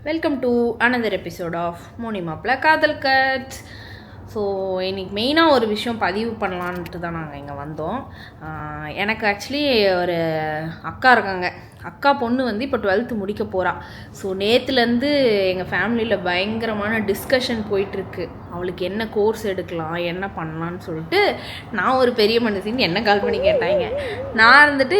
Welcome to another episode of மோனி மாப்பிள்ள காதல் கட். ஸோ இன்றைக்கி மெயினாக ஒரு விஷயம் பதிவு பண்ணலான்ட்டு தான் நாங்கள் இங்கே வந்தோம். எனக்கு ஆக்சுவலி ஒரு அக்கா இருக்காங்க. அக்கா பொண்ணு வந்து இப்போ 12th முடிக்க போகிறா. ஸோ நேற்றுலேருந்து எங்கள் ஃபேமிலியில் பயங்கரமான டிஸ்கஷன் போயிட்டுருக்கு. அவளுக்கு என்ன கோர்ஸ் எடுக்கலாம், என்ன பண்ணலான்னு சொல்லிட்டு நான் ஒரு பெரிய மனுஷின்னு என்ன கால் பண்ணி கேட்டாங்க. நான் இருந்துட்டு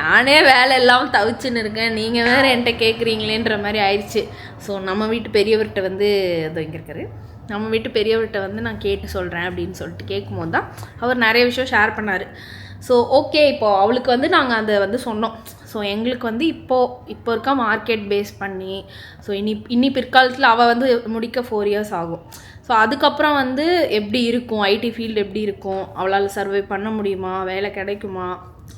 நானே வேலை எல்லாம் தவிச்சுன்னு இருக்கேன், நீங்கள் வேறு என்கிட்ட கேட்குறீங்களேன்ற மாதிரி ஆயிடுச்சு. ஸோ நம்ம வீட்டு பெரியவர்கிட்ட வந்து அது இங்கே இருக்காரு, நம்ம வீட்டு பெரியவர்கிட்ட வந்து நான் கேட்டு சொல்கிறேன் அப்படின்னு சொல்லிட்டு கேட்கும்போது தான் அவர் நிறைய விஷயம் ஷேர் பண்ணார். ஸோ ஓகே, இப்போது அவளுக்கு வந்து நாங்கள் அதை வந்து சொன்னோம். ஸோ எங்களுக்கு வந்து இப்போ இருக்க மார்க்கெட் பேஸ் பண்ணி ஸோ இனி பிற்காலத்தில் அவள் வந்து முடிக்க 4 years ஆகும். ஸோ அதுக்கப்புறம் வந்து எப்படி இருக்கும், ஐடி ஃபீல்டு எப்படி இருக்கும், அவளால் சர்வை பண்ண முடியுமா, வேலை கிடைக்குமா,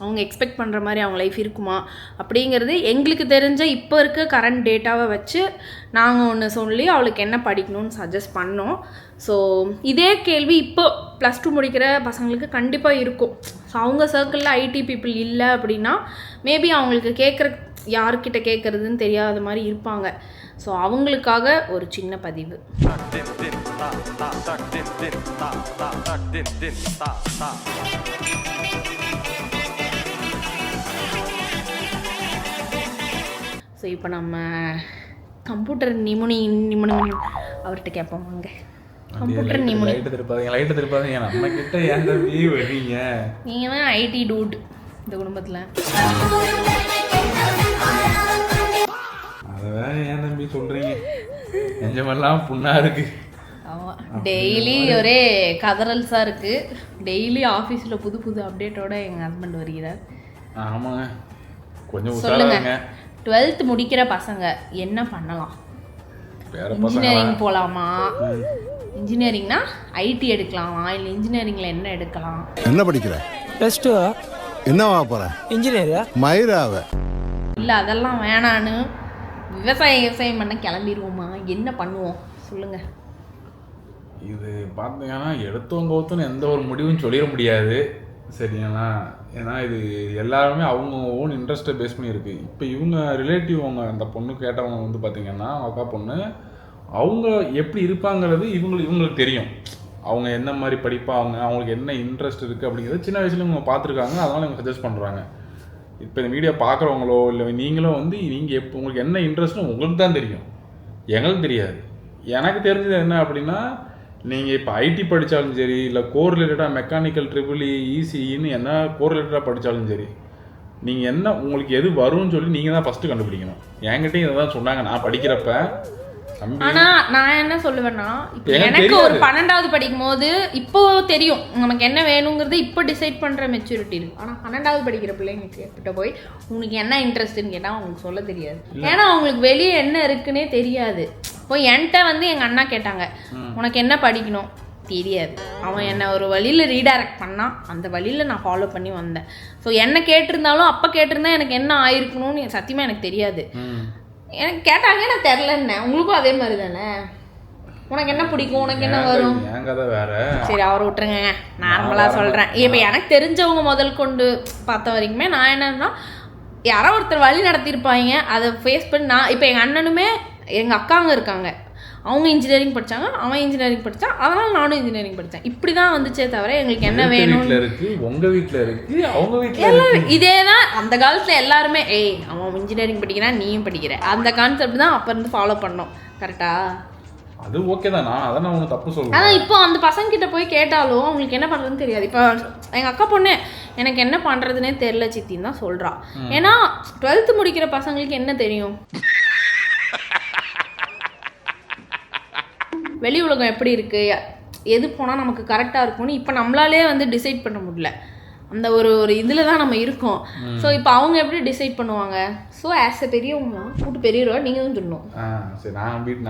அவங்க எக்ஸ்பெக்ட் பண்ணுற மாதிரி அவங்க லைஃப் இருக்குமா அப்படிங்கிறது எங்களுக்கு தெரிஞ்ச இப்போ இருக்க கரண்ட் டேட்டாவை வச்சு நாங்கள் ஒன்று சொல்லி அவளுக்கு என்ன படிக்கணும்னு சஜஸ்ட் பண்ணோம். ஸோ இதே கேள்வி இப்போ +2 முடிக்கிற பசங்களுக்கு கண்டிப்பாக இருக்கும். ஸோ அவங்க சர்க்கிளில் ஐடி பீப்புள் இல்லை அப்படின்னா மேபி அவங்களுக்கு யார்கிட்ட கேட்குறதுன்னு தெரியாத மாதிரி இருப்பாங்க. ஸோ அவங்களுக்காக ஒரு சின்ன பதிவு. ஸோ இப்போ நம்ம கம்ப்யூட்டர் நிபுணி அவர்கிட்ட கேட்போம். வாங்க, கம்ப்யூட்டர் நிபுணி. லைட்டு திருப்பாதீங்க, நம்ம கிட்ட ஏன் தம்பி வரீங்க? நீங்கள் தான் ஐடி டூட் இந்த குடும்பத்தில். அதை வேற ஏன் தம்பி சொல்கிறீங்க? நெஞ்சமெல்லாம் புண்ணா இருக்கு. ஆமாம், டெய்லி ஒரே கதறல்ஸாக இருக்குது. டெய்லி ஆஃபீஸில் புது அப்டேட்டோட எங்கள் ஹஸ்பண்ட் வருகிறார். ஆமாங்க, கொஞ்சம் சொல்லுங்க. 12th முடிக்கிற பசங்க என்ன பண்ணலாம்? இன்ஜினியரிங் போகலாமா? இன்ஜினியரிங்னா ஐடி எடுக்கலாமா, இல்லை இன்ஜினியரிங்கில் என்ன எடுக்கலாம்? என்ன படிக்கிற? +2. என்னவா போற? இன்ஜினியரா? மயிராவ? இல்லை அதெல்லாம் வேணான்னு விவசாயம் பண்ண கிளம்பிடுவோமா? என்ன பண்ணுவோம் சொல்லுங்கள். இது பார்த்தீங்கன்னா எடுத்தவங்கன்னு எந்த ஒரு முடிவும் சொல்லிட முடியாது, சரிங்களா? ஏன்னா இது எல்லாருமே அவங்க ஓன் இன்ட்ரெஸ்ட்டை பேஸ் பண்ணி இருக்குது. இப்போ இவங்க ரிலேட்டிவ், அவங்க அந்த பொண்ணு கேட்டவங்க வந்து பார்த்திங்கன்னா அக்கா பொண்ணு, அவங்க எப்படி இருப்பாங்கிறது இவங்களுக்கு தெரியும். அவங்க என்ன மாதிரி படிப்பாங்க, அவங்களுக்கு என்ன இன்ட்ரெஸ்ட் இருக்குது அப்படிங்கிறது சின்ன வயசுல இவங்க பார்த்துருக்காங்க. அதனால் இவங்க சஜஸ்ட் பண்ணுறாங்க. இப்போ இந்த வீடியோ பார்க்குறவங்களோ இல்லை நீங்களும் வந்து நீங்கள் உங்களுக்கு என்ன இன்ட்ரெஸ்ட்னு உங்களுக்கு தான் தெரியும், எங்களுக்கு தெரியாது. எனக்கு தெரிஞ்சது என்ன அப்படின்னா, நீங்கள் இப்போ ஐடி படித்தாலும் சரி, இல்லை கோர் ரிலேட்டடாக மெக்கானிக்கல் ட்ரிபிள் இசின்னு என்ன கோர் ரிலேட்டடாக படித்தாலும் சரி, நீங்கள் என்ன உங்களுக்கு எது வரும்னு சொல்லி நீங்கள் தான் ஃபஸ்ட்டு கண்டுபிடிக்கணும். என்கிட்டையும் இதை தான் சொன்னாங்க நான் படிக்கிறப்ப. ஆனால் நான் என்ன சொல்லுவேன்னா, இப்போ எனக்கு ஒரு 12வது படிக்கும் போது இப்போ தெரியும் நமக்கு என்ன வேணுங்கிறது, இப்போ டிசைட் பண்ணுற மெச்சூரிட்டி இருக்குது. ஆனால் 12வது படிக்கிற பிள்ளைங்க கிட்ட போய் உனக்கு என்ன இன்ட்ரெஸ்ட்டுன்னு கேட்டால் அவங்களுக்கு சொல்ல தெரியாது. ஏன்னா அவங்களுக்கு வெளியே என்ன இருக்குன்னே தெரியாது. இப்போ என்கிட்ட வந்து எங்கள் அண்ணா கேட்டாங்க, உனக்கு என்ன படிக்கணும்? தெரியாது. அவன் என்னை ஒரு வழியில் ரீடைரக்ட் பண்ணான், அந்த வழியில் நான் ஃபாலோ பண்ணி வந்தேன். ஸோ என்ன கேட்டிருந்தாலும் அப்போ கேட்டிருந்தா எனக்கு என்ன ஆயிருக்கணும்னு சத்தியமாக எனக்கு தெரியாது. எனக்கு கேட்டாங்க, நான் தெரிலன்னே. உங்களுக்கும் அதே மாதிரி தானே? உனக்கு என்ன பிடிக்கும், உனக்கு என்ன வரும்? சரி அவரை விட்டுருங்க, நார்மலாக சொல்கிறேன். இப்போ எனக்கு தெரிஞ்சவங்க முதல் கொண்டு பார்த்த வரைக்குமே நான் என்னன்னா, யாரோ ஒருத்தர் வழி நடத்தியிருப்பாங்க, அதை ஃபேஸ் பண்ணி நான் இப்போ எங்கள் அண்ணனுமே எங்கள் அக்காங்க இருக்காங்க, அவங்க இன்ஜினியரிங் படித்தாங்க, அவன் இன்ஜினியரிங் படித்தான், அதனால் நானும் இன்ஜினியரிங் படித்தேன். இப்படி தான் வந்துச்சே தவிர எங்களுக்கு என்ன வேணும் உங்கள் வீட்டில் இருக்குது அவங்க வீட்டில் இதே தான் அந்த காலத்தில் எல்லாருமே அவன் இன்ஜினியரிங் படிக்கிறான் நீயும் படிக்கிற, அந்த கான்செப்ட் தான் அப்போ இருந்து ஃபாலோ பண்ணோம். கரெக்டா? அது ஓகே தான், நான் அதான் ஒன்று தப்பு சொல்லுவேன். ஆனால் இப்போ அந்த பசங்க கிட்ட போய் கேட்டாலும் அவங்களுக்கு என்ன பண்ணுறதுன்னு தெரியாது. இப்போ எங்கள் அக்கா பொண்ணு எனக்கு என்ன பண்ணுறதுனே தெரில சித்தின்னு தான் சொல்கிறா. ஏன்னா 12th முடிக்கிற பசங்களுக்கு என்ன தெரியும், வெளி உலகம் எப்படி இருக்குது, எது போனால் நமக்கு கரெக்டாக இருக்கும்னு இப்போ நம்மளாலே வந்து டிசைட் பண்ண முடியல. அந்த ஒரு இதில் தான் நம்ம இருக்கோம். ஸோ இப்போ அவங்க எப்படி டிசைட் பண்ணுவாங்க? ஸோ ஆஸ் எ பெரியவங்களா கூட்டு பெரியவரா நீங்கள் தான் சொல்லணும். சரி,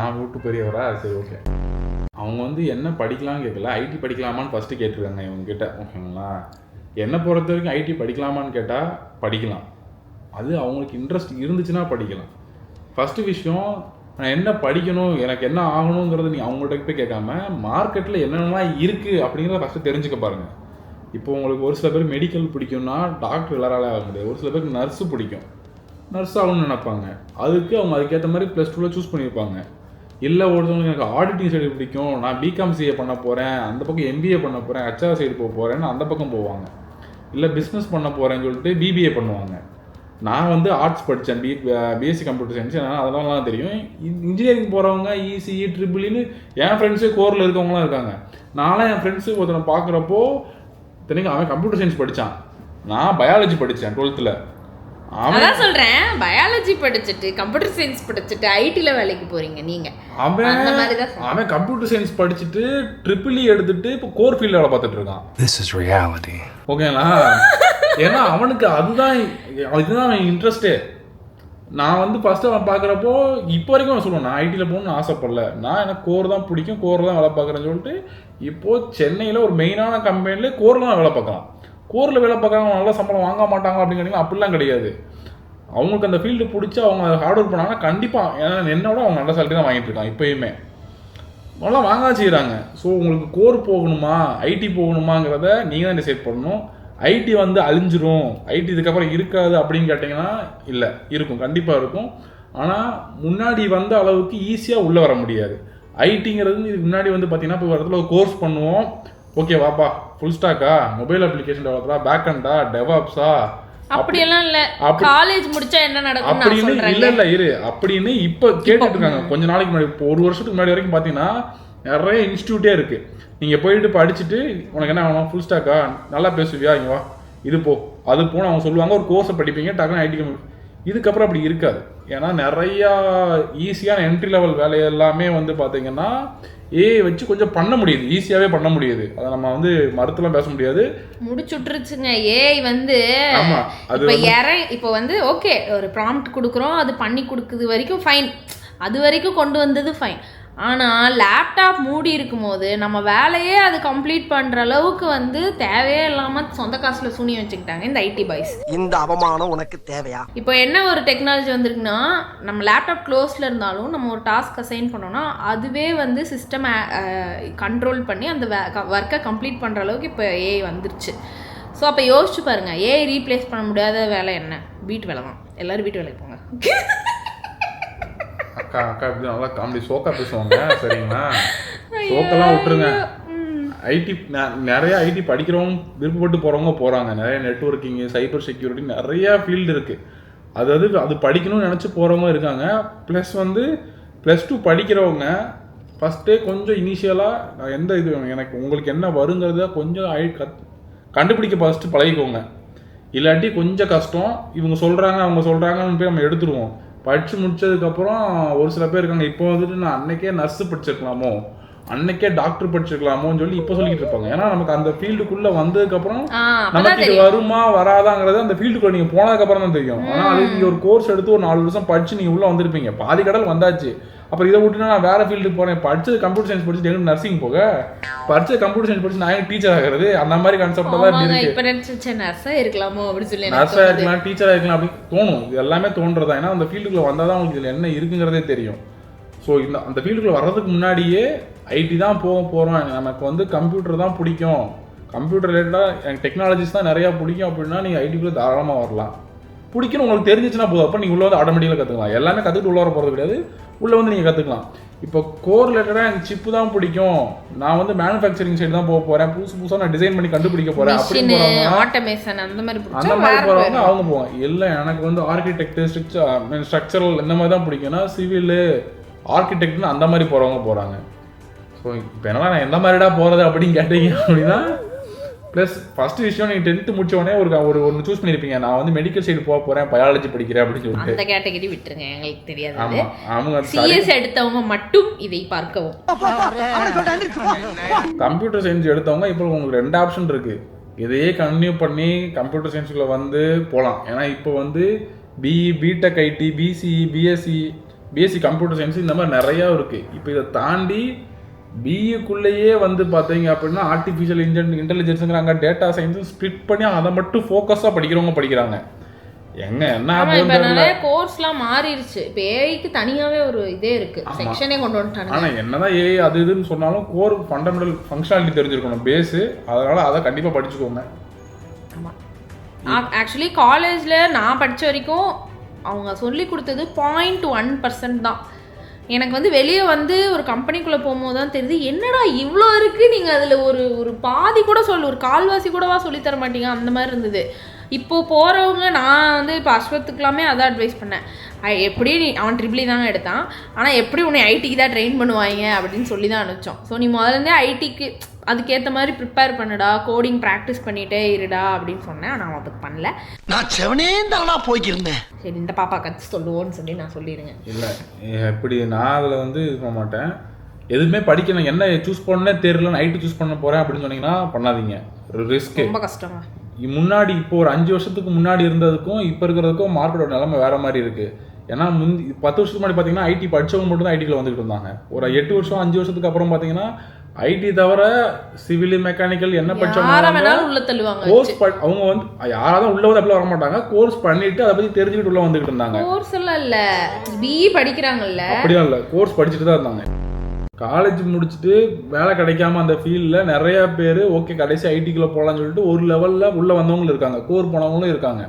நான் வீட்டு பெரியவரா? சரி ஓகே. அவங்க வந்து என்ன படிக்கலாம்னு கேட்கல, ஐடி படிக்கலாமான்னு ஃபஸ்ட்டு கேட்டிருக்காங்க இவங்ககிட்ட, ஓகேங்களா? என்னை பொறுத்த வரைக்கும் ஐடி படிக்கலாமான்னு கேட்டால் படிக்கலாம். அது அவங்களுக்கு இன்ட்ரெஸ்ட் இருந்துச்சுன்னா படிக்கலாம். ஃபஸ்ட்டு விஷயம், நான் என்ன படிக்கணும், எனக்கு என்ன ஆகணுங்கிறத நீ அவங்கள்ட்ட போய் கேட்காம மார்க்கெட்டில் என்னென்னலாம் இருக்குது அப்படிங்கிறத ஃபஸ்ட்டு தெரிஞ்சுக்க பாருங்கள். இப்போ உங்களுக்கு ஒரு சில பேர் மெடிக்கல் பிடிக்கும்னா டாக்டர் எல்லாரால ஆக முடியாது, ஒரு சில பேருக்கு நர்ஸு பிடிக்கும், நர்ஸ் ஆகணும்னு நினைப்பாங்க. அதுக்கு அவங்க அதுக்கேற்ற மாதிரி +2 சூஸ் பண்ணியிருப்பாங்க. இல்லை ஒருத்தவங்களுக்கு எனக்கு ஆடிட்டிங் சைடு பிடிக்கும், நான் பிகாம் சிஏ பண்ண போகிறேன், அந்த பக்கம் எம்பிஏ பண்ண போகிறேன், ஹெச்ஆர் சைடு போக போகிறேன்னு அந்த பக்கம் போவாங்க. இல்லை பிஸ்னஸ் பண்ண போகிறேன்னு சொல்லிட்டு பிபிஏ பண்ணுவாங்க. நான் வந்து ஆர்ட்ஸ் படித்தேன், பிஎஸ்சி கம்ப்யூட்டர் சயின்ஸ், அதெல்லாம் தெரியும். இன்ஜினியரிங் போகிறவங்க இசிஇ ட்ரிபிள்னு என் ஃப்ரெண்ட்ஸே கோரில் இருக்கவங்களாம் இருக்காங்க. நான்லாம் என் ஃப்ரெண்ட்ஸு ஒருத்தனை பார்க்குறப்போ இத்தனைக்கும் அவன் கம்ப்யூட்டர் சயின்ஸ் படித்தான், நான் பயாலஜி படித்தேன் 12th. அதான் சொல்றேன், பயாலஜி படிச்சுட்டு கம்ப்யூட்டர் சயின்ஸ் படிச்சுட்டு ஐடில வேலைக்கு போறீங்க நீங்க. அவன் கம்ப்யூட்டர் சயின்ஸ் படிச்சுட்டு ட்ரிபிள் எடுத்துட்டு இப்போ கோர் ஃபீல்ட் வேலை பார்த்துட்டு இருக்கான். This is reality. ஓகேங்களா? ஏன்னா அவனுக்கு இதுதான் அவன் இன்ட்ரெஸ்டே. நான் வந்து ஃபர்ஸ்ட் அவன் பார்க்குறப்போ இப்போ வரைக்கும் அவன் சொல்லுவான், நான் ஐடியில் போகணும்னு ஆசைப்படல, நான் எனக்கு கோர் தான் பிடிக்கும், கோரில் தான் வேலை பார்க்குறேன்னு சொல்லிட்டு இப்போது சென்னையில் ஒரு மெயினான கம்பெனிலே கோரில் தான் வேலை பார்க்கலாம். கோரில் வேலை பார்க்குறவங்க நல்லா சம்பளம் வாங்க மாட்டாங்க அப்படிங்கிறீங்க, அப்படிலாம் கிடையாது. அவங்களுக்கு அந்த ஃபீல்டு பிடிச்சி அவங்க ஹார்ட் ஒர்க் பண்ணாங்கன்னா கண்டிப்பாக, ஏன்னா என்னோட அவங்க நல்ல சேலரி தான் வாங்கிட்டு இருக்காங்க இப்போயுமே, நல்லா வாங்க செய்கிறாங்க. ஸோ உங்களுக்கு கோர் போகணுமா ஐடி போகணுமாங்கிறத நீங்கள் தான் டிசைட் பண்ணணும். ஐடி வந்து அழிஞ்சிரும், ஐடி இதுக்கப்புறம் இருக்காது அப்படின்னு கேட்டிங்கன்னா இல்லை, இருக்கும், கண்டிப்பாக இருக்கும். ஆனால் முன்னாடி வந்த அளவுக்கு ஈஸியாக உள்ளே வர முடியாது. ஐடிங்கிறது இதுக்கு முன்னாடி வந்து பார்த்தீங்கன்னா இப்போ ஒரு இடத்துல ஒரு கோர்ஸ் பண்ணுவோம், ஓகே வாப்பா ஃபுல் ஸ்டாக்கா, மொபைல் அப்ளிகேஷன் டெவலப்பரா, பேக்அண்டா, டெவாப்ஸா, அப்படியெல்லாம் இல்ல காலேஜ் முடிச்சா என்ன நடக்கும் அப்படின்னு இல்ல இரு அப்படின்னு இப்ப கேட்டுட்டு இருக்காங்க. கொஞ்ச நாளைக்கு முன்னாடி, இப்போ ஒரு வருஷத்துக்கு முன்னாடி வரைக்கும் பாத்தீங்கன்னா நிறைய இன்ஸ்டியூட்டே இருக்கு. நீங்க போயிட்டு படிச்சுட்டு உனக்கு என்ன ஆகணும், ஃபுல் ஸ்டாக்கா, நல்லா பேசுவியா, இங்க வா, இது போ, அது போன அவங்க சொல்லுவாங்க, ஒரு கோர்ஸை படிப்பீங்க, டக்குனு ஐடி. இதுக்கப்புறம் அப்படி இருக்காது. ஏன்னா நிறையா ஈஸியான என்ட்ரி லெவல் வேலை எல்லாமே வந்து பார்த்தீங்கன்னா ஏஐ வச்சு கொஞ்சம் பண்ண முடியுது, ஈஸியாகவே பண்ண முடியுது. அதை நம்ம வந்து மறுத்துலாம் பேச முடியாது, முடிச்சுட்ருச்சுங்க ஏஐ வந்து. இப்போ வந்து ஓகே ஒரு ப்ராம்ப்ட் கொடுக்குறோம், அது பண்ணி கொடுக்குது வரைக்கும் ஃபைன், அது வரைக்கும் கொண்டு வந்தது ஃபைன். ஆனால் லேப்டாப் மூடி இருக்கும் போது நம்ம வேலையே அது கம்ப்ளீட் பண்ணுற அளவுக்கு வந்து தேவையே இல்லாமல் சொந்த காசில் சூனியம் வச்சுக்கிட்டாங்க இந்த ஐடி பாய்ஸ். இந்த அவமானம் உனக்கு தேவையா? இப்போ என்ன ஒரு டெக்னாலஜி வந்திருக்குன்னா, நம்ம லேப்டாப் க்ளோஸில் இருந்தாலும் நம்ம ஒரு டாஸ்க் அசைன் பண்ணோன்னா அதுவே வந்து சிஸ்டம் கண்ட்ரோல் பண்ணி அந்த ஒர்க்கை கம்ப்ளீட் பண்ணுற அளவுக்கு இப்போ ஏஐ வந்துருச்சு. ஸோ அப்போ யோசிச்சு பாருங்கள், ஏஐ ரீப்ளேஸ் பண்ண முடியாத வேலை என்ன? வீட்டு வேலை தான். எல்லோரும் வீட்டு வேலைக்கு போங்க. அக்கா இப்படி நல்லா காமெடி சோக்கா பேசுவாங்க, சரிங்களா? சோக்கெல்லாம் விட்டுருங்க. ஐடி நிறைய ஐடி படிக்கிறவங்க விருப்பப்பட்டு போகிறவங்க போகிறாங்க. நிறைய நெட்வொர்க்கிங், சைபர் செக்யூரிட்டி, நிறையா ஃபீல்டு இருக்குது. அது படிக்கணும்னு நினச்சி போகிறவங்க இருக்காங்க. ப்ளஸ் வந்து +2 படிக்கிறவங்க ஃபஸ்ட்டே கொஞ்சம் இனிஷியலாக எந்த இது எனக்கு உங்களுக்கு என்ன வருங்கிறத கொஞ்சம் கண்டுபிடிக்க ஃபஸ்ட்டு பழகிக்கோங்க. இல்லாட்டி கொஞ்சம் கஷ்டம். இவங்க சொல்கிறாங்க அவங்க சொல்கிறாங்கன்னு போய் நம்ம எடுத்துருவோம். படித்து முடிச்சதுக்கப்புறம் ஒரு சில பேர் இருக்காங்க, இப்போ வந்துட்டு நான் அன்னைக்கே நர்ஸு படிச்சிருக்கலாமோ, அன்னைக்கே டாக்டர் படிச்சிருக்கலாமோன்னு சொல்லி இப்போ சொல்லிட்டு இருப்பாங்க. ஏன்னா நமக்கு அந்த ஃபீல்டுக்குள்ளே வந்ததுக்கப்புறம் நமக்கு இது வருமா வராதாங்கிறது அந்த ஃபீல்டுக்குள்ளே நீங்கள் போனதுக்கப்புறம் தான் தெரியும். ஆனால் அதுக்கு நீங்கள் ஒரு கோர்ஸ் எடுத்து ஒரு 4 வருஷம் படித்து நீங்கள் உள்ளே வந்திருப்பீங்க, பாதி கடல் வந்தாச்சு. அப்புறம் இதை விட்டுனா நான் வேறு ஃபீல்டுக்கு போகிறேன், படித்தது கம்ப்யூட்டர் சயின்ஸ் படிச்சுட்டு எங்கே நர்சிங் போக, படித்தது கம்ப்யூட்டர் சயின்ஸ் படிச்சு நான் டீச்சர் ஆகிறது, அந்த மாதிரி கான்செப்ட் தான் இருக்கு. நர்ஸாக இருக்கலாமோ அப்படின்னு சொல்லி, நர்ஸாக இருக்கலாம், டீச்சராக இருக்கலாம் அப்படின்னு தோணும். இது எல்லாமே தோன்றதா. ஏன்னா அந்த ஃபீல்டுக்குள்ளே வந்தால் தான் உங்களுக்கு இதில் என்ன இருக்குங்கிறதே தெரியும். ஸோ அந்த ஃபீல்டுக்குள்ளே வர்றதுக்கு முன்னாடியே ஐடி தான் போகிறோம், நமக்கு வந்து கம்ப்யூட்டர் தான் பிடிக்கும், கம்ப்யூட்டர் ரிலேட்டடாக எனக்கு டெக்னாலஜிஸ் தான் நிறையா பிடிக்கும் அப்படின்னா நீங்கள் ஐடிக்குள்ளே தாராளமாக வரலாம். பிடிக்கணும் உங்களுக்கு தெரிஞ்சிச்சுன்னா போதும், அப்போ நீங்கள் உள்ளே வந்து ஆட்டோமேட்டிக்காக கற்றுக்கலாம். எல்லாமே கற்றுக்கிட்டு உள்ள வர போகிறது கிடையாது, உள்ளே வந்து நீங்கள் கற்றுக்கலாம். இப்போ கோர் ரிலேட்டடாக எனக்கு சிப்பு தான் பிடிக்கும், நான் வந்து மேனுஃபேக்சரிங் சைடு தான் போக போகிறேன், புதுசாக நான் டிசைன் பண்ணி கண்டுபிடிக்க போகிறேன் அப்படின்னு போகிறவங்க, அந்த மாதிரி போகிறவங்க அவங்க போவாங்க. இல்லை எனக்கு வந்து ஆர்கிடெக்ட், ஸ்ட்ரக்சரல் இந்த மாதிரி தான் பிடிக்கும்னா சிவில் ஆர்கிடெக்ட்னு அந்த மாதிரி போகிறவங்க போகிறாங்க. ஸோ இப்போ என்னன்னா நான் எந்த மாதிரிடா போகிறது அப்படின்னு கேட்டீங்க அப்படின்னா, ப்ளஸ் ஃபர்ஸ்ட் விஷயம் நீங்கள் 10th முடிச்ச உடனே ஒன்று சூஸ் பண்ணியிருப்பீங்க, நான் வந்து மெடிக்கல் சைடு போக போகிறேன், பயாலஜி படிக்கிறேன் அப்படின்னு சொல்லிட்டு. அந்த கேட்டகரி விட்டுருங்க, எங்களுக்கு தெரியாது. ஆமாம், அவங்க சிஎஸ் எடுத்தவங்க மட்டும் இதை பார்க்கவும். கம்ப்யூட்டர் சயின்ஸ் எடுத்தவங்க இப்போ உங்களுக்கு 2 ஆப்ஷன் இருக்குது. இதையே கன்டினியூ பண்ணி கம்ப்யூட்டர் சயின்ஸுக்குள்ளே வந்து போகலாம். ஏன்னா இப்போ வந்து BE, BTech IT, BCE, BSc computer science இந்த மாதிரி நிறையா இருக்குது. இப்போ இதை தாண்டி பிஇக்குள்ளேயே வந்து பார்த்தீங்க அப்படின்னா ஆர்டிஃபிஷியல் இன்டெலிஜென்ஸுங்கிறாங்க, டேட்டா சயின்ஸும் ஸ்ப்ளிட் பண்ணி அதை மட்டும் ஃபோக்கஸாக படிக்கிறவங்க படிக்கிறாங்க. நிறைய கோர்ஸ்லாம் மாறிடுச்சு. இப்போ ஏஐக்கு தனியாகவே ஒரு இதே இருக்கு, செக்ஷனே கொண்டு வந்துட்டாங்க. ஆனால் என்னதான் ஏஐ அது இதுன்னு சொன்னாலும் கோர் ஃபண்டமெண்டல் ஃபங்க்ஷனாலிட்டி தெரிஞ்சிருக்கணும் பேஸு, அதனால அதை கண்டிப்பாக படிச்சுக்கோங்க. ஆமாம், ஆக்சுவலி காலேஜில் நான் படித்த வரைக்கும் அவங்க சொல்லி கொடுத்தது 0.1% தான். எனக்கு வந்து வெளியே வந்து ஒரு கம்பெனிக்குள்ளே போகும்போது தான் தெரியுது, என்னடா இவ்வளோ இருக்குது, நீங்கள் அதில் ஒரு பாதி கூட ஒரு கால்வாசி கூடவா சொல்லித்தர மாட்டீங்க, அந்த மாதிரி இருந்தது. இப்போது போகிறவங்க, நான் வந்து இப்போ அஸ்வத்துக்கெல்லாமே அதான் அட்வைஸ் பண்ணேன், எப்படி அவன் ட்ரிபிள் தாங்க எடுத்தான், ஆனால் எப்படி உன்னை ஐடிக்கு தான் ட்ரெயின் பண்ணுவாங்க அப்படின்னு சொல்லி தான் அனுப்பிச்சோம். ஸோ நீ முதலேருந்தே ஐடிக்கு அதுக்கேற்ற மாதிரி ப்ரிப்பேர் பண்ணுடா, கோடிங் ப்ராக்டிஸ் பண்ணிகிட்டே இருடா அப்படின்னு சொன்னேன். ஆனால் அவன் அதுக்கு பண்ணல. நான் செவனே தானா போய்க்கிருந்தேன். சரி, இந்த பாப்பா கற்று சொல்லுவோன்னு சொல்லி நான் சொல்லிடுங்க. இல்லை எப்படி நான் அதில் வந்து இது பண்ண மாட்டேன். எதுவுமே படிக்கணும், என்ன சூஸ் பண்ணே தெரியல, ஐடி சூஸ் பண்ண போகிறேன் அப்படின்னு சொன்னீங்கன்னா பண்ணாதீங்க. ரிஸ்க்கு ரொம்ப கஷ்டமா. முன்னாடி இப்போ ஒரு 5 வருஷத்துக்கு முன்னாடி இருந்ததுக்கும் இப்போ இருக்கிறதுக்கும் மார்க்கெட்டோட நிலைமை வேறு மாதிரி இருக்குது. ஏன்னா 10 வருஷத்துக்கு முன்னாடி பார்த்தீங்கன்னா ஐடி படித்தவங்க மட்டும் தான் ஐடியில் வந்துக்கிட்டு இருந்தாங்க. ஒரு 8 வருஷம் 5 வருஷத்துக்கு அப்புறம் பார்த்தீங்கன்னா ஐடி தவிர சிவில் மெக்கானிக்கல் என்ன படிச்சவங்க உள்ள தள்ளுவாங்க. கோர்ஸ் அவங்க வந்து யாராவது உள்ள வந்து அப்படியே வர மாட்டாங்க, கோர்ஸ் பண்ணிட்டு அதை பத்தி தெரிஞ்சுக்கிட்டு உள்ள வந்துகிட்டு இருந்தாங்க. கோர்ஸ் எல்லாம் இல்ல, பிஇ படிக்கிறாங்கல்ல, அப்படிலாம் இல்ல, கோர்ஸ் படிச்சுட்டு தான் இருந்தாங்க. காலேஜ் முடிச்சுட்டு வேலை கிடைக்காம அந்த ஃபீல்டில் நிறைய பேர் ஓகே கடைசி ஐடிக்குள்ள போகலான்னு சொல்லிட்டு ஒரு லெவலில் உள்ளே வந்தவங்களும் இருக்காங்க, கோர் போனவங்களும் இருக்காங்க.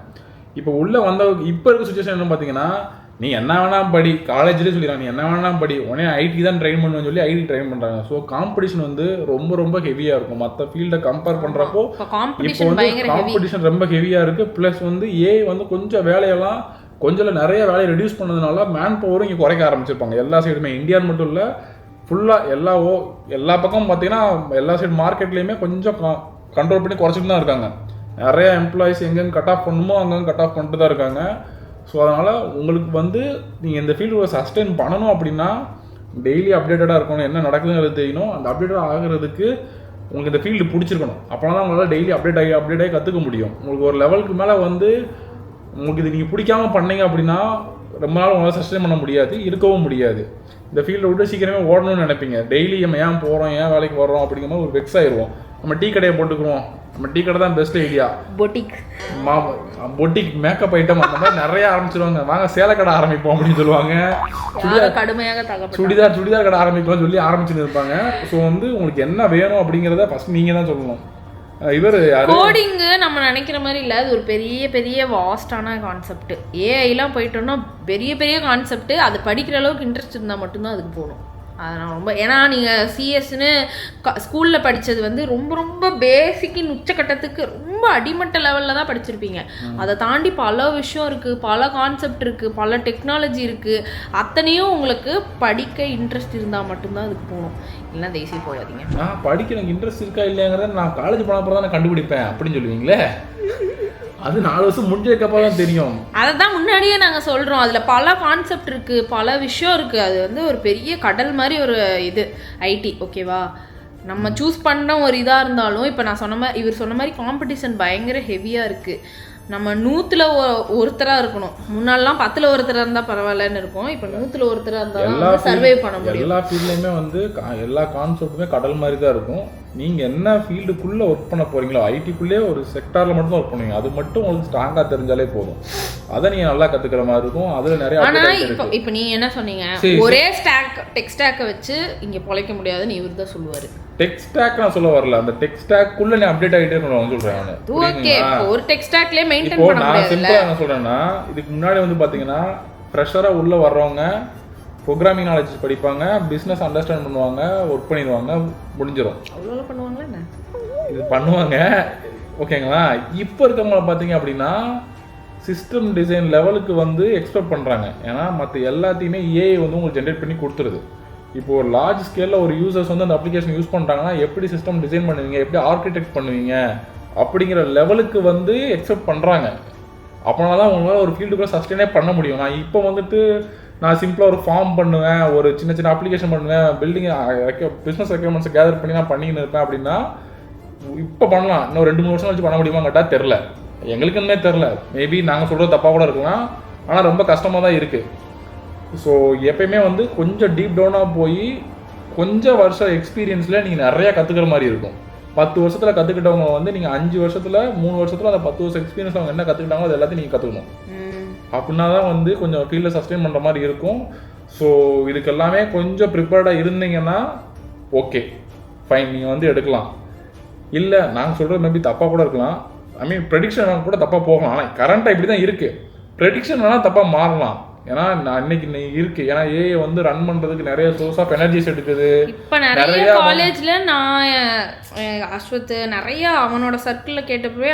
இப்போ உள்ளே வந்தவங்க இப்போ இருக்க சுச்சுவேஷன் என்ன பார்த்தீங்கன்னா, நீ என்ன வேணாம் படி, காலேஜ்லேயே சொல்லிடுறாங்க நீ என்ன வேணாம் படி, உடனே ஐடி தான் ட்ரெயின் பண்ணுவேன்னு சொல்லி ஐடி ட்ரெயின் பண்ணுறாங்க. ஸோ காம்படிஷன் வந்து ரொம்ப ரொம்ப ஹெவியாக இருக்கும். மற்ற ஃபீல்டை கம்பேர் பண்ணுறப்போ இப்போ வந்து காம்படிஷன் ரொம்ப ஹெவியாக இருக்குது. ப்ளஸ் வந்து வந்து கொஞ்சம் வேலையெல்லாம் கொஞ்சம் நிறைய வேலையை ரெடியூஸ் பண்ணதுனால மேன் பவரும் இங்கே குறைக்க ஆரம்பிச்சிருப்பாங்க எல்லா சைடுமே. இந்தியான்னு மட்டும் இல்லை, ஃபுல்லாக எல்லா பக்கமும் பார்த்தீங்கன்னா எல்லா சைடு மார்க்கெட்லேயுமே கொஞ்சம் கண்ட்ரோல் பண்ணி குறைச்சிட்டு தான் இருக்காங்க. நிறைய எம்ப்ளாயிஸ் எங்கெங்கே கட் ஆஃப் பண்ணணுமோ அங்கங்கே கட் ஆஃப் பண்ணிட்டு தான் இருக்காங்க. ஸோ அதனால் உங்களுக்கு வந்து நீங்கள் இந்த ஃபீல்டு சஸ்டெயின் பண்ணணும் அப்படின்னா டெய்லி அப்டேட்டடாக இருக்கணும், என்ன நடக்குதுங்கிறது தெரியணும். அந்த அப்டேட்டட் ஆகிறதுக்கு உங்களுக்கு இந்த ஃபீல்டு பிடிச்சிருக்கணும். அப்போனா தான் உங்களால் டெய்லி அப்டேட் ஆகி கற்றுக்க முடியும். உங்களுக்கு ஒரு லெவலுக்கு மேலே வந்து உங்களுக்கு இது நீங்கள் பிடிக்காமல் பண்ணீங்க அப்படின்னா ரொம்ப நாள் உங்களால் சஸ்டெயின் பண்ண முடியாது, இருக்கவும் முடியாது. இந்த ஃபீல்டை விட்டு சீக்கிரமே ஓடணும்னு நினைப்பீங்க. டெய்லி நம்ம ஏன் போகிறோம், ஏன் வேலைக்கு வர்றோம் அப்படிங்கிற மாதிரி ஒரு வெக்ஸ் ஆயிடுவோம். நம்ம டீ கடையை போட்டுக்குவோம், நம்ம டீ கடை தான் best idea. Boutique makeup item அந்த மாதிரி நிறைய ஆரம்பிச்சிருவாங்க. வாங்க சேலை கடை ஆரம்பிப்போம் அப்படின்னு சொல்லுவாங்க. சுடிதார் கடை ஆரம்பிக்கலாம்னு சொல்லி ஆரம்பிச்சுன்னு இருப்பாங்க. ஸோ வந்து உங்களுக்கு என்ன வேணும் அப்படிங்கிறத ஃபர்ஸ்ட் நீங்கள் தான் சொல்லணும். கோடிங்கு நம்ம நினைக்கிற மாதிரி இல்லை, அது ஒரு பெரிய பெரிய வாஸ்டான கான்செப்ட். ஏஐலாம் போயிட்டோம்னா பெரிய பெரிய கான்செப்ட். அது படிக்கிற அளவுக்கு இன்ட்ரெஸ்ட் இருந்தால் மட்டும்தான் அதுக்கு போகணும். அதை நான் ரொம்ப, ஏன்னா நீங்கள் சிஎஸ்ன்னு ஸ்கூலில் படித்தது வந்து ரொம்ப ரொம்ப பேசிக்கின் உச்சக்கட்டத்துக்கு ரொம்ப அடிமட்ட லெவலில் தான் படிச்சிருப்பீங்க. அதை தாண்டி பல விஷயம் இருக்குது, பல கான்செப்ட் இருக்குது, பல டெக்னாலஜி இருக்குது. அத்தனையும் உங்களுக்கு படிக்க இன்ட்ரெஸ்ட் இருந்தால் மட்டும்தான் அதுக்கு போகணும், இல்லைன்னா தேசிய போகாதீங்க. நான் படிக்க எனக்கு இன்ட்ரெஸ்ட் இருக்கா இல்லைங்கிறத நான் காலேஜ் போன அப்புறம் தான் நான் கண்டுபிடிப்பேன் அப்படின்னு சொல்லுவீங்களே, அது 4 வருஷம் முடிஞ்சதுக்கப்புறம் தான் தெரியும். அதை தான் முன்னாடியே நாங்கள் சொல்கிறோம். அதில் பல கான்செப்ட் இருக்குது, பல விஷயம் இருக்குது. அது வந்து ஒரு பெரிய கடல் மாதிரி ஒரு இது ஐடி. ஓகேவா, நம்ம சூஸ் பண்ண ஒரு இதாக இருந்தாலும் இப்போ நான் சொன்ன மாதிரி இவர் சொன்ன மாதிரி காம்படிஷன் பயங்கர ஹெவியாக இருக்குது. நம்ம 100ல் ஒருத்தராக இருக்கணும். முன்னாடிலாம் 10ல் ஒருத்தராக இருந்தால் பரவாயில்லன்னு இருக்கும். இப்போ 100ல் ஒருத்தராக இருந்தாலும் சர்வே பண்ண முடியும். எல்லா ஃபீல்ட்லையுமே வந்து எல்லா கான்செப்ட்டுமே கடல் மாதிரி தான் இருக்கும். நீங்கள் என்ன ஃபீல்டுக்குள்ளே ஒர்க் பண்ண போகிறீங்களோ, ஐடிக்குள்ளே ஒரு செக்டாரில் மட்டும் தான் ஒர்க் பண்ணுவீங்க. அது மட்டும் உங்களுக்கு ஸ்ட்ராங்காக தெரிஞ்சாலே போதும். அதை நீங்கள் நல்லா கற்றுக்கிற மாதிரி இருக்கும். அதில் நிறைய. ஆனால் இப்போ நீ என்ன சொன்னீங்க, ஒரே டெக் ஸ்டாக்கை வச்சு இங்கே பொழைக்க முடியாதுன்னு இவர் தான் சொல்லுவார். டெக் ஸ்டாக் நான் சொல்ல வரல, அந்த டெக் ஸ்டாக்குள்ள நீ அப்டேட் ஆகிட்டே இருக்கணும் சொல்கிறேன். ஓகே, ஒரு டெக் ஸ்டாக்லேயே மெயின்டைன் பண்ண முடியாது. நான் சிம்பிளாக என்ன சொல்கிறேன்னா, இதுக்கு முன்னாடி வந்து பார்த்தீங்கன்னா ஃப்ரெஷராக உள்ளே வர்றவங்க ப்ரோக்ராமிங் நாலேஜ் படிப்பாங்க, பிஸ்னஸ் அண்டர்ஸ்டாண்ட் பண்ணுவாங்க, ஒர்க் பண்ணிடுவாங்க, முடிஞ்சிடும். அவ்வளோ பண்ணுவாங்களா என்ன? இது பண்ணுவாங்க, ஓகேங்களா. இப்போ இருக்கவங்கள பார்த்தீங்க அப்படின்னா சிஸ்டம் டிசைன் லெவலுக்கு வந்து எக்ஸ்பெக்ட் பண்ணுறாங்க. ஏன்னா மற்ற எல்லாத்தையுமே ஏஐ வந்து உங்களுக்கு ஜென்ரேட் பண்ணி கொடுத்துருது. இப்போ ஒரு லார்ஜ் ஸ்கேலில் ஒரு யூசர்ஸ் வந்து அந்த அப்ளிகேஷன் யூஸ் பண்ணுறாங்கன்னா எப்படி சிஸ்டம் டிசைன் பண்ணுவீங்க, எப்படி ஆர்கிடெக்ட் பண்ணுவீங்க அப்படிங்கிற லெவலுக்கு வந்து எக்ஸ்பெக்ட் பண்ணுறாங்க. அப்படின்னா தான் உங்களால் ஒரு ஃபீல்டுக்குள்ளே சஸ்டெயினே பண்ண முடியும். நான் இப்போ வந்துட்டு நான் சிம்பிளாக ஒரு ஃபார்ம் பண்ணுவேன், ஒரு சின்ன சின்ன அப்ளிகேஷன் பண்ணுவேன், பில்டிங் பிஸ்னஸ் ரெக்யர்மெண்ட்ஸை கேதர் பண்ணி நான் பண்ணின்னு இருப்பேன் அப்படின்னா இப்போ பண்ணலாம். இன்னும் 2-3 வருஷம் கழிச்சு பண்ண முடியுமா கேட்டால் தெரில, எங்களுக்குமே தெரில. மேபி நாங்கள் சொல்கிறது தப்பாக கூட இருக்கலாம், ஆனால் ரொம்ப கஷ்டமாக தான் இருக்குது. ஸோ எப்பயுமே வந்து கொஞ்சம் டீப் டவுனாக போய் கொஞ்சம் வருஷம் எக்ஸ்பீரியன்ஸில் நீங்கள் நிறையா கற்றுக்கிற மாதிரி இருக்கும். 10 வருஷத்தில் கற்றுக்கிட்டவங்க வந்து நீங்கள் 5 வருஷத்தில் 3 வருஷத்தில் அந்த 10 வருஷம் எக்ஸ்பீரியன்ஸ் அவங்க என்ன கற்றுக்கிட்டாங்களோ அது எல்லாத்தையும் நீங்கள் கற்றுக்கணும். அப்படின்னா தான் வந்து கொஞ்சம் ஃபீல்டில் சஸ்டெயின் பண்ணுற மாதிரி இருக்கும். ஸோ இதுக்கு எல்லாமே கொஞ்சம் ப்ரிப்பேர்டாக இருந்தீங்கன்னா ஓகே ஃபைன், நீங்கள் வந்து எடுக்கலாம். இல்லை நாங்கள் சொல்கிறது மேபி தப்பாக கூட இருக்கலாம், ஐ மீன் ப்ரெடிக்ஷன் கூட தப்பாக போகலாம். ஆனால் கரண்ட்டாக இப்படி தான் இருக்குது. ப்ரெடிக்ஷன் வேணால் தப்பாக மாறலாம். ஏன்னா நான் இன்னைக்கு இருக்கு, ஏன்னா ஏஐ வந்து ரன் பண்ணுறதுக்கு நிறைய சோர்ஸ் ஆஃப் எனர்ஜிஸ் எடுக்குது. இப்போ நிறைய காலேஜில் நான் அஸ்வத் நிறைய அவனோட சர்க்கிளில் கேட்டப்பவே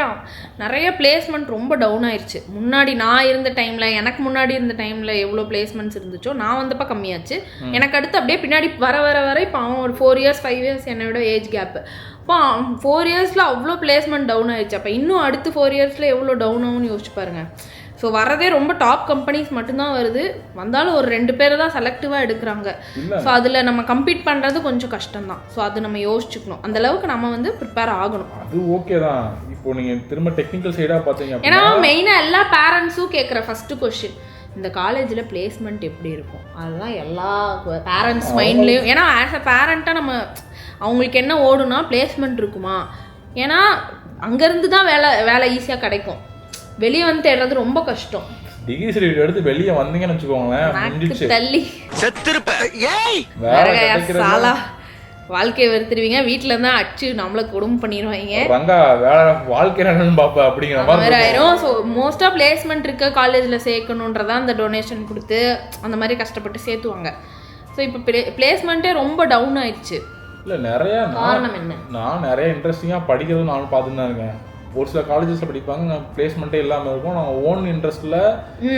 நிறைய பிளேஸ்மெண்ட் ரொம்ப டவுன் ஆயிடுச்சு. முன்னாடி நான் இருந்த டைமில், எனக்கு முன்னாடி இருந்த டைமில் எவ்வளோ பிளேஸ்மெண்ட்ஸ் இருந்துச்சோ நான் வந்தப்போ கம்மியாச்சு. எனக்கு அடுத்து அப்படியே பின்னாடி வர வர வர இப்போ அவன் ஒரு 4 years 5 years என்னை விட ஏஜ் கேப்பு. இப்போ 4 yearsல அவ்வளோ பிளேஸ்மெண்ட் டவுன் ஆயிடுச்சு. அப்போ இன்னும் அடுத்து 4 yearsல எவ்வளோ டவுன் ஆகும்னு யோசிச்சு பாருங்க. ஸோ வரதே ரொம்ப டாப் கம்பெனிஸ் மட்டும்தான் வருது. வந்தாலும் ஒரு 2 பேர் தான் செலக்டிவாக எடுக்கிறாங்க. ஸோ அதில் நம்ம கம்பீட் பண்ணுறது கொஞ்சம் கஷ்டம்தான். ஸோ அது நம்ம யோசிச்சுக்கணும். அந்த அளவுக்கு நம்ம வந்து ப்ரிப்பேர் ஆகணும். அது ஓகே தான். இப்போ நீங்கள் திரும்ப டெக்னிக்கல் சைடாக பார்த்தீங்க, ஏன்னா மெயினாக எல்லா பேரண்ட்ஸும் கேட்குற ஃபஸ்ட்டு கொஸ்டின் இந்த காலேஜில் பிளேஸ்மெண்ட் எப்படி இருக்கும், அதுதான் எல்லா பேரண்ட்ஸ் மைண்ட்லேயும். ஏன்னா ஆஸ் அ பேரண்ட்டாக நம்ம அவங்களுக்கு என்ன ஓடுனா பிளேஸ்மெண்ட் இருக்குமா, ஏன்னா அங்கேருந்து தான் வேலை ஈஸியாக கிடைக்கும். வெளியே வந்து தேடுறது ரொம்ப கஷ்டம். டிகிரி சர்டிஃபிகேட் எடுத்து வெளியே வந்தீங்கன்னு வச்சுக்கோங்களேன், தள்ளி சாலா வாழ்க்கையை வெறுத்துருவீங்க. வீட்டில் இருந்தால் அடிச்சு நம்மளை கொடுமை பண்ணிடுவாங்க. ரங்கா வேலை வாழ்க்கை என்னன்னு பாப்பா அப்படிங்கிற மாதிரி ஆயிரும். ஸோ மோஸ்ட்டாக பிளேஸ்மெண்ட் இருக்க காலேஜில் சேர்க்கணுன்றதான் அந்த டொனேஷன் கொடுத்து அந்த மாதிரி கஷ்டப்பட்டு சேர்த்துவாங்க. ஸோ இப்போ பிளேஸ்மெண்ட்டே ரொம்ப டவுன் ஆயிடுச்சு. இல்லை நிறையா காரணம் என்ன, நான் நிறைய இன்ட்ரெஸ்டிங்காக படிக்கிறது நானும் பார்த்துட்டு தான் இருக்கேன். ஒரு சில காலேஜஸில் படிப்பாங்க, நான் பிளேஸ்மெண்ட்டே இல்லாமல் இருக்கும். நாங்கள் ஓன் இன்ட்ரெஸ்ட்டில்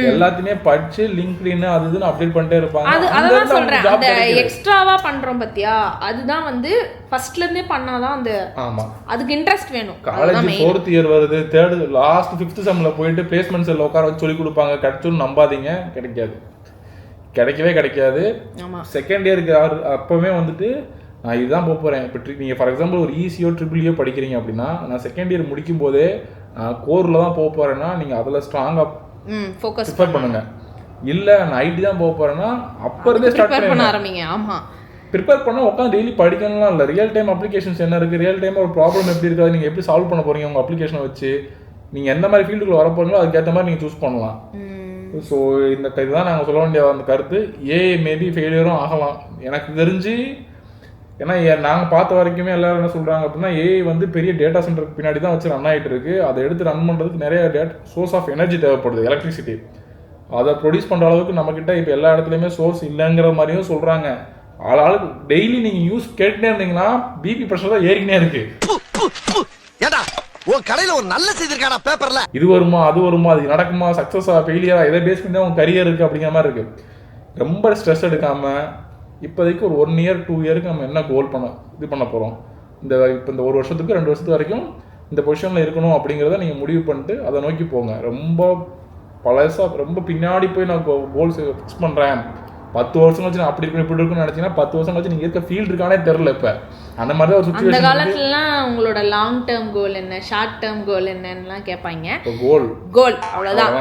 எல்லாத்தையுமே படித்து லிங்க்டின் அது இதுன்னு அப்டேட் பண்ணிட்டே இருப்பாங்க. அதுதான் சொல்கிறேன், அந்த எக்ஸ்ட்ராவாக பண்ணுறோம் பார்த்தியா, அதுதான் வந்து ஃபர்ஸ்ட்லேருந்தே பண்ணாதான் அந்த ஆமாம் அதுக்கு இன்ட்ரெஸ்ட் வேணும். காலேஜ் 4th year வருது, 3rd லாஸ்ட் 5th செம்மில் போயிட்டு பிளேஸ்மெண்ட் செல்ல உட்கார வச்சு சொல்லி கொடுப்பாங்க. கிடைச்சுன்னு நம்பாதீங்க, கிடைக்கவே கிடைக்காது. செகண்ட் இயருக்கு அப்போவே வந்துட்டு நான் இதுதான் போக போகிறேன். இப்போ நீங்கள் ஃபார் எக்ஸாம்பிள் ஒரு ஈஸியோ ட்ரிபிளியோ படிக்கிறீங்க அப்படின்னா, நான் செகண்ட் இயர் முடிக்கும் போதே கோரில் தான் போக போகிறேன்னா நீங்கள் அதில் ஸ்ட்ராங்காக ப்ரிப்பேர் பண்ணுங்க. இல்லை நான் ஐடி தான் போக போகிறேன்னா அப்போ இருந்தே ஸ்டார்ட் பண்ண ஆரம்பிங்க. ஆமாம், ப்ரிப்பேர் பண்ணால் உட்காந்து டெய்லி படிக்கணும்லாம் இல்லை. ரியல் டைம் அப்ளிகேஷன்ஸ் என்ன இருக்குது, ரியல் டைம் ஒரு ப்ராப்ளம் எப்படி இருக்காது, நீங்கள் எப்படி சால்வ் பண்ண போகிறீங்க உங்கள் அப்ளிகேஷனை வச்சு, நீங்கள் எந்த மாதிரி ஃபீல்டுக்குள்ள வர போகிறீங்களோ அதுக்கேற்ற மாதிரி நீங்கள் சூஸ் பண்ணலாம். ஸோ இந்த இதுதான் நாங்கள் சொல்ல வேண்டிய அந்த கருத்து. மேபி ஃபெயிலியரும் ஆகலாம் எனக்கு தெரிஞ்சு. ஏன்னா நாங்கள் பார்த்த வரைக்குமே எல்லாரும் என்ன சொல்கிறாங்க அப்படின்னா, ஏஐ வந்து பெரிய டேட்டா சென்டருக்கு பின்னாடி தான் வச்சு ரன் ஆகிட்டு இருக்கு. அதை எடுத்து ரன் பண்ணுறதுக்கு நிறைய சோர்ஸ் ஆஃப் எனர்ஜி தேவைப்படுது, எலக்ட்ரிசிட்டி. அதை ப்ரொடியூஸ் பண்ணுற அளவுக்கு நம்மக்கிட்ட இப்போ எல்லா இடத்துலையுமே சோர்ஸ் இல்லைங்கிற மாதிரியும் சொல்கிறாங்க. ஆளாளுக்கு டெய்லி நீங்கள் நியூஸ் கேட்டுட்டே இருந்தீங்கன்னா பிபி ப்ரெஷர் தான் ஏறிக்கினே இருக்கு. ஒரு நல்ல செய்தி இருக்காடா பேப்பர்ல, இது வருமா அது வருமா, அது நடக்குமா, சக்ஸஸா ஃபெயிலியரா, எதை பேஸ் பண்ணி தான் உங்க கரியர் இருக்கு அப்படிங்கிற மாதிரி இருக்கு. ரொம்ப ஸ்ட்ரெஸ் எடுக்காம இப்போதைக்கு ஒரு 1 year 2 yearக்கு நம்ம என்ன கோல் பண்ண போகிறோம், இப்போ இந்த 1 வருஷத்துக்கு 2 வருஷத்துக்கு வரைக்கும் இந்த பொசிஷனில் இருக்கணும் அப்படிங்கிறத நீங்கள் முடிவு பண்ணிட்டு அதை நோக்கி போங்க. ரொம்ப பழசாக ரொம்ப பின்னாடி போய் நான் கோல்ஸ் ஃபிக்ஸ் பண்ணுறேன், 10 வருஷம் கழிச்சு நான் அப்படி இப்படி இருக்குன்னு நினச்சிங்கன்னா 10 வருஷம் கழிச்சு நீங்கள் இருக்க ஃபீல்டு இருக்கானே தெரில. இப்போ அந்த மாதிரி தான் ஒரு சுச்சுவேஷன். அந்த காலத்துலலாம் உங்களோட லாங் டேர்ம் கோல் என்ன, ஷார்ட் டேர்ம் கோல் என்னன்னுலாம் கேட்பாங்க. கோல் அவ்வளோதான்,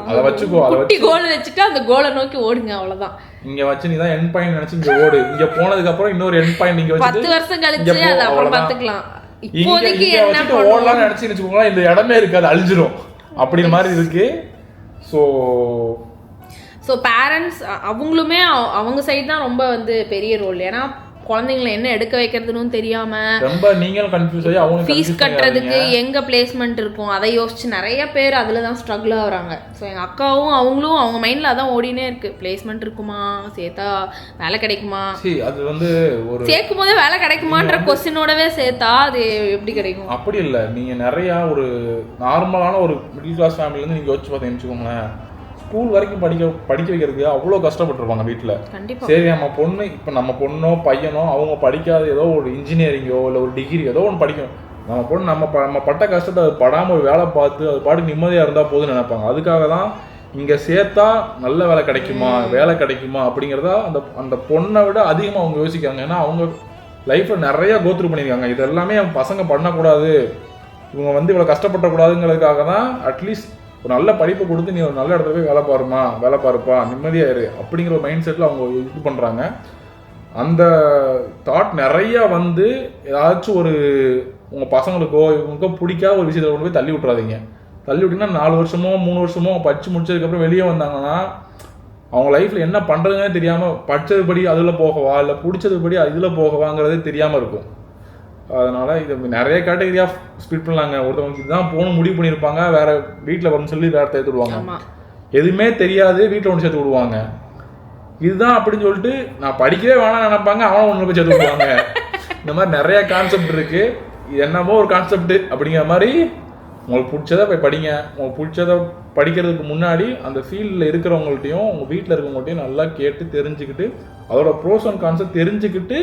அதை வச்சுக்கோ. அதை வச்சு கோல் வச்சுட்டு அந்த கோலை நோக்கி ஓடுங்க, அவ்வளோதான். இங்க வச்சு நீ தான் எண்ட் பாயிண்ட் நினைச்சு இங்க ஓடு. இங்க போனதுக்கு அப்புறம் இன்னொரு எண்ட் பாயிண்ட் இங்க வச்சு 10 வருஷம் கழிச்சு அத அப்புறம் பாத்துக்கலாம். இப்போதைக்கு என்ன பண்ணணும் ஓடலாம் நினைச்சு வெச்சுக்கோங்க, இந்த இடமே இருக்காது, அழிஞ்சிரும் அப்படிங்கிற மாதிரி இருக்கு. ஸோ பேரண்ட்ஸ் அவங்களுமே அவங்க சைடு தான் ரொம்ப வந்து பெரிய ரோல். ஏன்னா குழந்தைங்களை என்ன எடுக்க வைக்கிறதுன்னு தெரியாம ரொம்ப நீங்களும் கன்ஃபியூஸ் ஆகி அவங்க ஃபீஸ் கட்டுறதுக்கு எங்க பிளேஸ்மெண்ட் இருக்கும் அதை யோசிச்சு நிறைய பேர் அதுல தான் ஸ்ட்ரகிள் ஆகுறாங்க. ஸோ எங்க அக்காவும் அவங்களும் அவங்க மைண்ட்ல அதான் ஓடினே இருக்கு, பிளேஸ்மெண்ட் இருக்குமா, சேர்த்தா வேலை கிடைக்குமா, அது வந்து ஒரு சேர்க்கும் போதே வேலை கிடைக்குமான்ற கொஸ்டினோடவே சேர்த்தா அது எப்படி கிடைக்கும். அப்படி இல்லை, நீங்க நிறைய ஒரு நார்மலான ஒரு மிடில் கிளாஸ் ஃபேமிலில இருந்து நீங்க யோசிச்சு பார்த்தீங்கன்னு வச்சுக்கோங்களேன், ஸ்கூல் வரைக்கும் படிக்க வைக்கிறதுக்கு அவ்வளோ கஷ்டப்பட்டுருப்பாங்க வீட்டில். சரி நம்ம பொண்ணு இப்போ நம்ம பொண்ணோ பையனோ அவங்க படிக்காத ஏதோ ஒரு இன்ஜினியரிங்கோ இல்லை ஒரு டிகிரி ஏதோ ஒன்று படிக்கணும், நம்ம பொண்ணு நம்ம பட்ட கஷ்டத்தை அது படாமல் ஒரு வேலை பார்த்து அது பாட்டுக்கு நிம்மதியாக இருந்தால் போதுன்னு நினைப்பாங்க. அதுக்காக தான் இங்கே சேர்த்தா நல்ல வேலை கிடைக்குமா அப்படிங்கிறதா அந்த பொண்ணை விட அதிகமாக அவங்க யோசிக்காங்க. ஏன்னா அவங்க லைஃப்பில் நிறையா கோத்ரூ பண்ணியிருக்காங்க. இது எல்லாமே பசங்க பண்ணக்கூடாது, இவங்க வந்து இவ்வளோ கஷ்டப்படக்கூடாதுங்கிறதுக்காக தான் அட்லீஸ்ட் ஒரு நல்ல படிப்பை கொடுத்து நீ ஒரு நல்ல இடத்துல போய் வேலை பாருப்பா நிம்மதியாக இரு அப்படிங்கிற ஒரு மைண்ட் செட்டில் அவங்க இது பண்ணுறாங்க. அந்த தாட் நிறையா வந்து ஏதாச்சும் ஒரு உங்கள் பசங்களுக்கோ இவங்களுக்கோ பிடிக்காத ஒரு விஷயத்தை கொண்டு போய் தள்ளி விட்றாதீங்க. தள்ளி விட்டிங்கன்னா 4 வருஷமோ 3 வருஷமோ படித்து முடிச்சதுக்கப்புறம் வெளியே வந்தாங்கன்னா அவங்க லைஃப்பில் என்ன பண்ணுறதுன்னே தெரியாமல் படித்ததுபடி அதில் போகவா இல்லை பிடிச்சதுபடி இதில் போகவாங்கிறதே தெரியாமல் இருக்கும். அதனால் இது நிறைய கேட்டகரியாக ஸ்பிட் பண்ணலாங்க. ஒருத்தவங்களுக்கு இதுதான் போகணும் முடிவு பண்ணியிருப்பாங்க, வேறு வீட்டில் வரணும்னு சொல்லி வேறு தேர்த்துடுவாங்க. எதுவுமே தெரியாது வீட்டில் ஒன்று சேர்த்து விடுவாங்க. இதுதான் அப்படின்னு சொல்லிட்டு நான் படிக்கவே வேணாம்னு நினைப்பாங்க, அவனை ஒன்று போய் சேர்த்து விடுவாங்க. இந்த மாதிரி நிறைய கான்செப்ட் இருக்கு. என்னமோ ஒரு கான்செப்ட் அப்படிங்கிற மாதிரி உங்களுக்கு பிடிச்சதை போய் படிங்க. உங்களுக்கு பிடிச்சதை படிக்கிறதுக்கு முன்னாடி அந்த ஃபீல்டில் இருக்கிறவங்கள்ட்டையும் உங்கள் வீட்டில் இருக்கிறவங்கள்ட்டையும் நல்லா கேட்டு தெரிஞ்சுக்கிட்டு அதோட ப்ரோஸ் அண்ட் கான்செப்ட் தெரிஞ்சுக்கிட்டு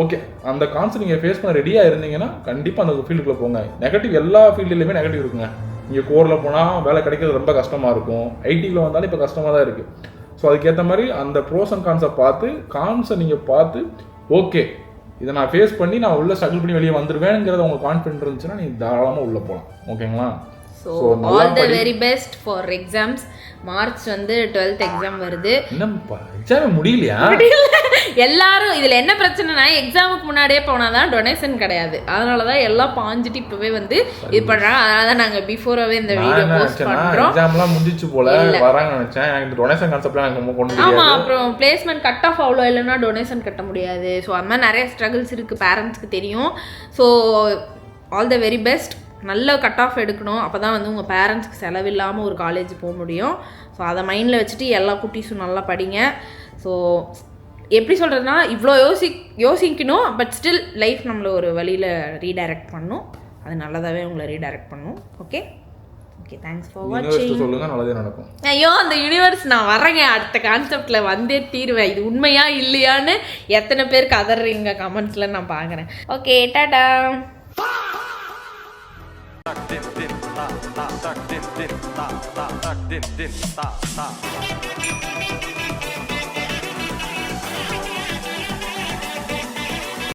ஓகே அந்த கான்செப்ட் நீங்கள் ஃபேஸ் பண்ண ரெடியாக இருந்தீங்கன்னா கண்டிப்பாக அந்த ஃபீல்டுக்குள்ளே போங்க. நெகட்டிவ் எல்லா ஃபீல்டுலையுமே நெகட்டிவ் இருக்குங்க. நீங்கள் கோரில் போனால் வேலை கிடைக்கிறது ரொம்ப கஷ்டமாக இருக்கும். ஐடிக்குள்ளே வந்தாலும் இப்போ கஷ்டமாக தான் இருக்குது. ஸோ அதுக்கேற்ற மாதிரி அந்த ப்ரோஸ் அண்ட் கான்ஸை நீங்கள் பார்த்து ஓகே இதை நான் ஃபேஸ் பண்ணி நான் உள்ள ஸ்ட்ரகிள் பண்ணி வெளியே வந்துடுவேங்கிறத உங்களுக்கு கான்ஃபிடென்ட் இருந்துச்சுன்னா நீங்கள் தாராளமாக உள்ளே போகலாம். ஓகேங்களா? So all the very best for exams. March வந்து 12th எக்ஸாம் வருது. என்னப்பா எக்ஸாம் முடியலையா? எல்லாரும் இதில் என்ன பிரச்சனைனா எக்ஸாமுக்கு முன்னாடியே போனால் தான் டொனேஷன் கிடையாது. அதனால தான் எல்லாம் பாஞ்சிட்டு இப்போவே வந்து இது பண்ணுறாங்க. அதனால தான் நாங்கள் பிஃபோராகவே இந்த வீடியோ போஸ்ட் பண்ணுறோம். எக்ஸாம்லாம் முடிஞ்சிச்சு போல வராங்க நினச்சேன். எனக்கு இந்த டொனேஷன் கான்செப்ட்லாம் எனக்கு கொண்டு வரல. ஆமாம், அப்புறம் பிளேஸ்மெண்ட் கட் ஆஃப் அவ்வளோ இல்லைன்னா டொனேஷன் கட்ட முடியாது. ஸோ அந்த மாதிரி நிறைய ஸ்ட்ரகிள்ஸ் இருக்குது, பேரண்ட்ஸ்க்கு தெரியும். So all the very best. நல்ல கட் ஆஃப் எடுக்கணும். அப்போ தான் வந்து உங்கள் பேரண்ட்ஸ்க்கு செலவில்லாமல் ஒரு காலேஜ் போக முடியும். ஸோ அதை மைண்டில் வச்சுட்டு எல்லா குட்டீஸும் நல்லா படிங்க. ஸோ எப்படி சொல்கிறதுனா இவ்வளோ யோசிக்கணும், பட் ஸ்டில் லைஃப் நம்மளை ஒரு வழியில் ரீடைரக்ட் பண்ணும். அது நல்லதாகவே உங்களை ரீடைரக்ட் பண்ணும். ஓகே ஓகே, தேங்க்ஸ் ஃபார் வாட்சிங். சொல்லுங்க, நல்லதே நடக்கும். ஐயோ அந்த யூனிவர்ஸ் நான் வரேங்க, அடுத்த கான்செப்டில் வந்தே தீருவேன். இது உண்மையா இல்லையான்னு எத்தனை பேர் கதறீங்க கமெண்ட்ஸில் நான் பார்க்குறேன். Okay, Tata. Ta ta ta ta ta ta ta ta ta ta ta